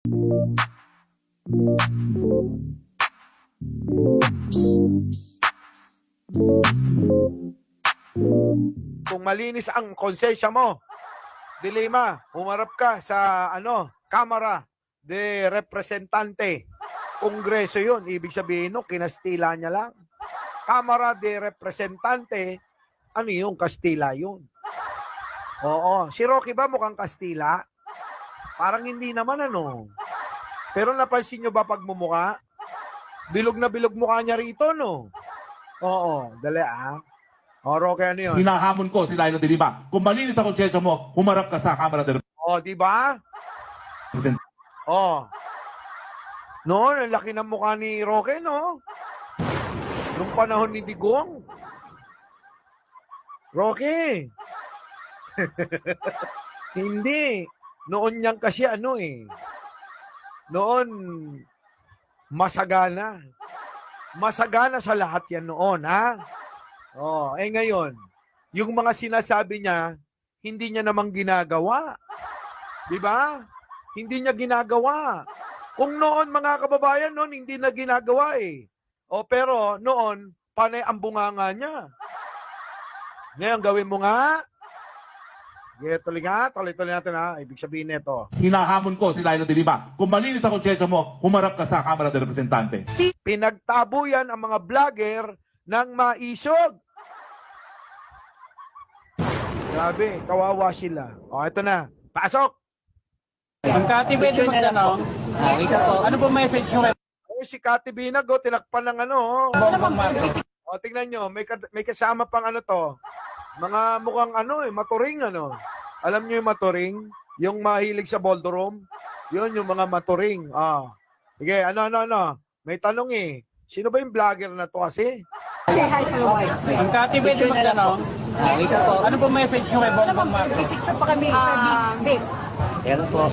Kung malinis ang konsensya mo, dilema, humarap ka sa Kamara de Representante. Kongreso yun, ibig sabihin no, kinastila niya lang. Kamara de Representante, ano yung Kastila yun? Oo, si Rocky ba mukhang Kastila? Parang hindi naman Pero napansin nyo ba pagmumuka? Bilog na bilog mukha niya rito, no? Oo, dali O, Rocky, ano yun? Hinahamon ko si Laila de Lima. Kung malinis ang konsensya mo, humarap ka sa Kamara de O, di ba? Representante. O. No, ang laki ng mukha ni Roque, no? Nung panahon ni Digong. Roque. Hindi. Noon niyang kasi Noon, masagana. Masagana sa lahat yan noon, ha? Ngayon, yung mga sinasabi niya, hindi niya namang ginagawa. Di ba? Hindi niya ginagawa. Kung noon, mga kababayan, noon, hindi na ginagawa pero noon, panay ang bunganga niya. Ngayon, gawin mo nga. Tuloy-tuloy natin Ibig sabihin nito. Hinahamon ko si Laila de Lima. Kung malinis ang konsensya mo, humarap ka sa Kamara de Representante. Pinagtabo yan ang mga vlogger ng maisog. Grabe, kawawa sila. Ito na. Pasok! Ang Kati, pwede magtanong? Ano po message nyo? Si Kati Binag, tinakpan ng Bongbong Marcos. tingnan nyo, may kasama pang to. Mga mukhang maturing Alam nyo yung maturing? Yung mahilig sa ballroom? Yun, yung mga maturing. Sige, may tanong Sino ba yung vlogger na to kasi? Ang Kati, pwede magtanong? Ano po message nyo kay Bongbong Marcos? Pipicture pa kami. Babe. Yan po.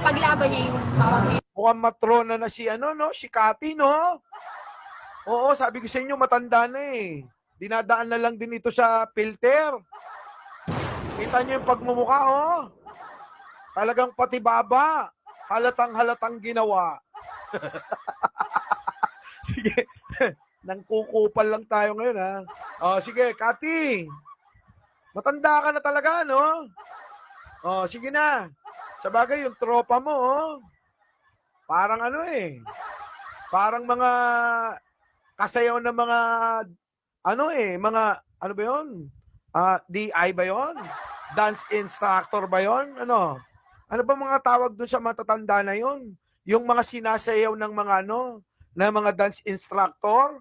Paglaban niya yung mama. Mukhang matrona na si si Kati, no? Oo, sabi ko sa inyo, matanda na Dinadaan na lang din ito sa filter. Kita niyo yung pagmumukha, Talagang pati baba. Halatang ginawa. Sige. Nangkukupal lang tayo ngayon, sige, Kati. Matanda ka na talaga, no? Sige na. Sabagay, yung tropa mo, parang parang mga kasayaw na mga mga ba yun? DI ba yun? Dance instructor ba yun? Ano ba mga tawag dun sa matatanda na yun? Yung mga sinasayaw ng mga na mga dance instructor?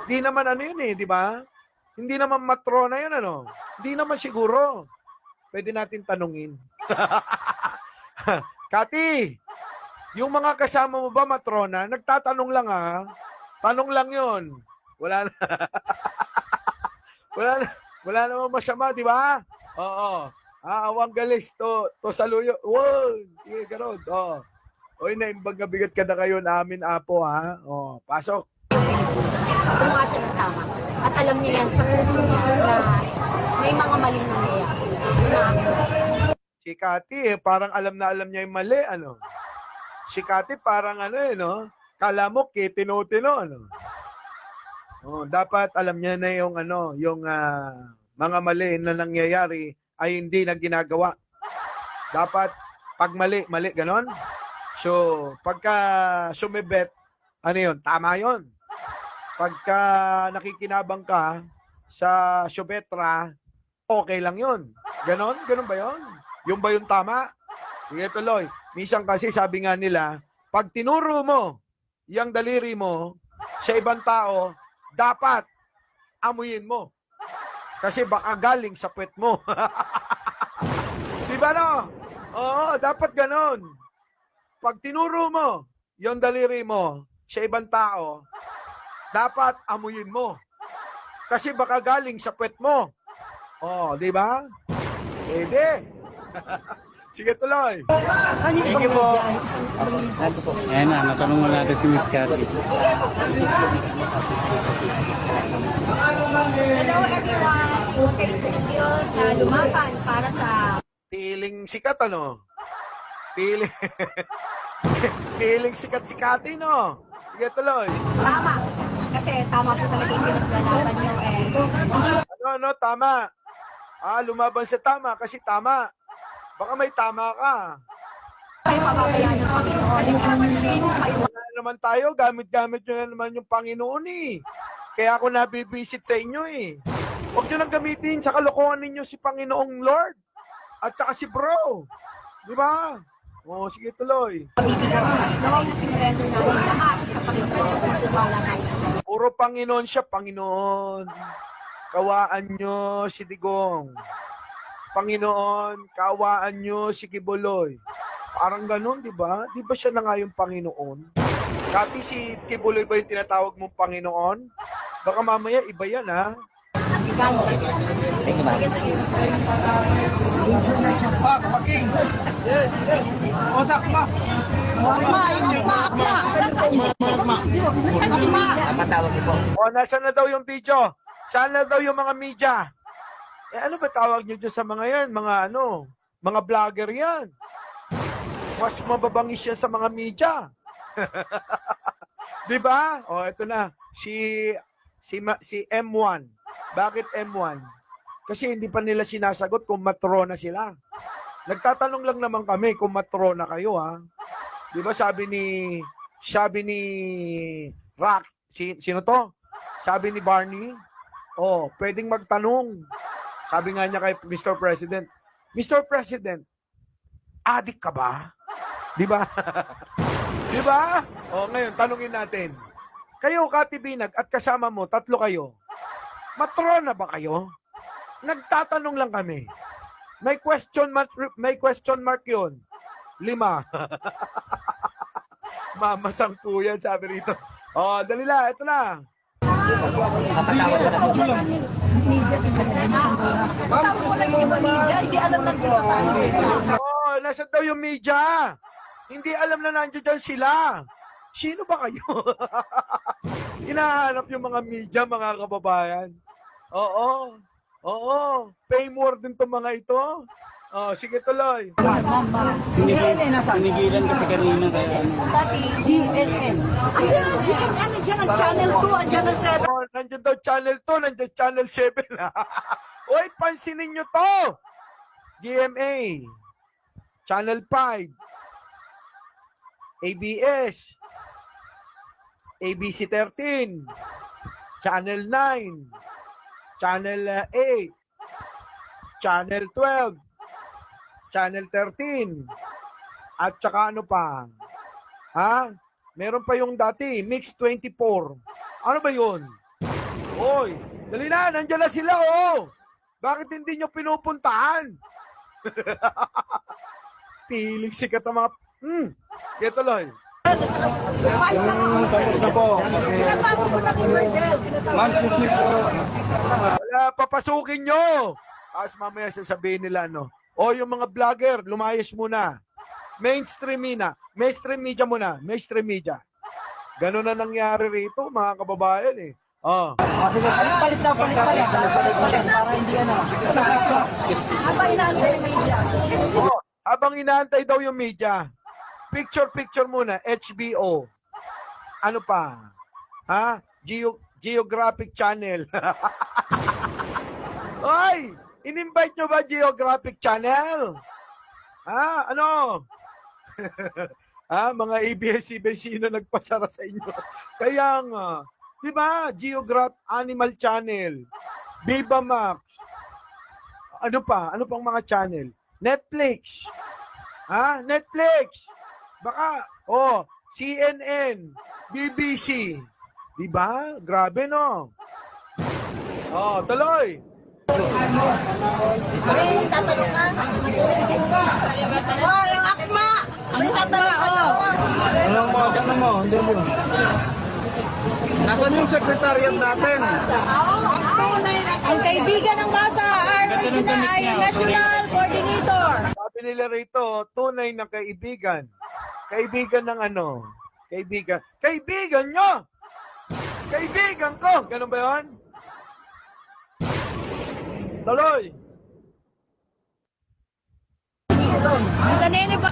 Di naman yun di ba? Hindi naman matrona yun Hindi naman siguro. Pwede natin tanungin. Kati, yung mga kasama mo ba matrona? Nagtatanong lang Tanong lang yun. Wala na. wala namang masama, di ba? Oo. Awang galis to saluyo. Wow, sige, ganun. Oy, naimbag na bigat ka na kayo namin, Apo, pasok. Kumuha siya ng tama. At alam niya yan sa puso niya na may mga maling nangyayari. Yun ang aking message. Si Kati, parang alam na alam niya yung mali, Si Kati parang kala mo kitino-tino, dapat alam niya na yung yung mga mali na nangyayari ay hindi na ginagawa. Dapat pag mali, ganon. So, pagka sumibet, yun? Tama yun. Pagka nakikinabang ka sa Subetra, okay lang yun. Ganon? Ganon ba yun? Yung ba yung tama? Sige, tuloy. Minsan kasi sabi nga nila, pag tinuro mo yung daliri mo sa ibang tao, dapat amuyin mo. Kasi baka galing sa puwet mo. Di ba Oo, dapat ganon. Pag tinuro mo yung daliri mo sa ibang tao, dapat amuyin mo. Kasi baka galing sa puwet mo. Di ba? Pwede. Sige, tuloy. Thank you po. Ayan natanong mo natin si Miss Kati. Hello everyone. Thank you na lumaban para sa Tiling sikat, Piling. Piling sikat-sikati, no? Sige, tuloy. Tama. Kasi tama po talaga yung pinaglalaban nyo. Ano, tama. Lumaban sa tama kasi tama. Baka may tama ka. Kayo pababayaan ng Panginoon. Wala naman tayo, gamit-gamit nyo na naman yung Panginoon eh. Kaya ako nabibisit sa inyo eh. Huwag nyo nang gamitin sa kalokohan ninyo si Panginoong Lord. At saka si bro. Di ba? O, sige tuloy. As long na sinurrender natin lahat sa Panginoon at kumala tayo. Puro Panginoon siya, Panginoon. Kawaan nyo si Digong. Panginoon, kawaan nyo si Kibuloy. Parang ganun, di ba? Di ba siya na nga yung Panginoon? Dati si Kibuloy ba yung tinatawag mong Panginoon? Baka mamaya iba yan, ha? O, nasa na daw yung video? Saan na daw yung mga media? Ano ba tawag nyo dyan sa mga yan? Mga vlogger yan. Mas mababangis yan sa mga media. Di ba? O, ito na. Si M1. Bakit M1? Kasi hindi pa nila sinasagot kung matrona sila. Nagtatanong lang naman kami kung matrona kayo, ha? Di ba sabi ni Rock, sino to? Sabi ni Barney, pwedeng magtanong. Sabi nga niya kay Mr. President, Mr. President, adik ka ba? Di ba? Di ba? Ngayon, tanungin natin. Kayo, Kati Binag, at kasama mo, 3 kayo. Matrona ba kayo? Nagtatanong lang kami. May question mark yun. 5. Mamasang po yan, sabi rito. Dali na, ito na. Nasa daw yung media. Hindi alam na nandiyan dyan sila. Sino ba kayo? Hinahanap yung mga media, mga kababayan. Oo. Fame war din itong mga ito. Sige tuloy. Pinigilan kasi kanina kaya GNN. Ayun, GNN, nandiyan ang Channel 2, nandiyan ang 7. Nandiyan daw Channel 2, nandiyan Channel 7. Oy, pansinin nyo to. GMA, Channel 5, ABS, ABC 13, Channel 9, Channel 8, Channel 12, Channel 13, at saka ano pa? Meron pa yung dati, Mix 24. Ano ba yun? Oy, dali na, nandiyan na sila, oh! Bakit hindi nyo pinupuntahan? Piling sikat ang mga... Kaya tuloy. tapos na po. Wala, papasukin nyo! Tapos mamaya sasabihin nila, no? Yung mga vlogger, lumayas muna. Mainstream media muna. Mainstream media. Ganun na nangyari rito, mga kababayan, eh. Palit. Habang inaantay daw yung media, picture muna, HBO. Ano pa? Geographic Channel. Oy! In-invite nyo ba Geographic Channel? Ano? Mga ABS-CBN na nagpasara sa inyo. Kaya nga, di ba? Animal Channel, Viva Max. Ano pa? Ano pang mga channel? Netflix. Netflix. Baka, CNN, BBC. Di ba? Grabe, no? Tuloy. May tatanong ka? Yung akma! May tatanong ka doon. Nasaan yung secretariat natin? Ang kaibigan ng masa ay National Coordinator. Sabi nila rito, tunay na kaibigan. Kaibigan ng ano? Kaibigan nyo! Kaibigan ko! Ganun ba yun? Tuloy! Ang kanini pa